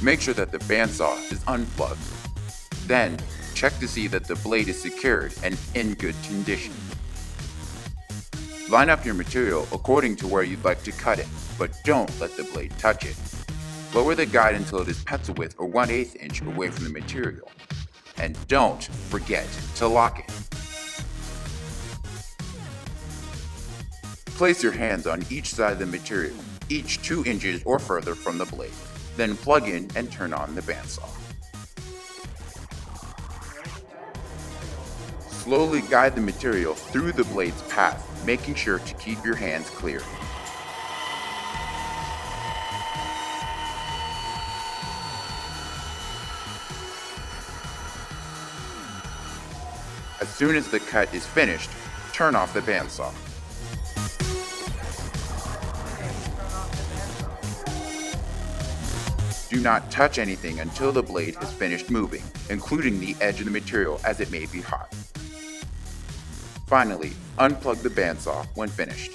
Make sure that the bandsaw is unplugged. Then, check to see that the blade is secured and in good condition. Line up your material according to where you'd like to cut it, but don't let the blade touch it. Lower the guide until it is pencil width or 1/8 inch away from the material. And don't forget to lock it. Place your hands on each side of the material, each 2 inches or further from the blade. Then plug in and turn on the bandsaw. Slowly guide the material through the blade's path, making sure to keep your hands clear. As soon as the cut is finished, turn off the bandsaw. Do not touch anything until the blade has finished moving, including the edge of the material as it may be hot. Finally, unplug the bandsaw when finished.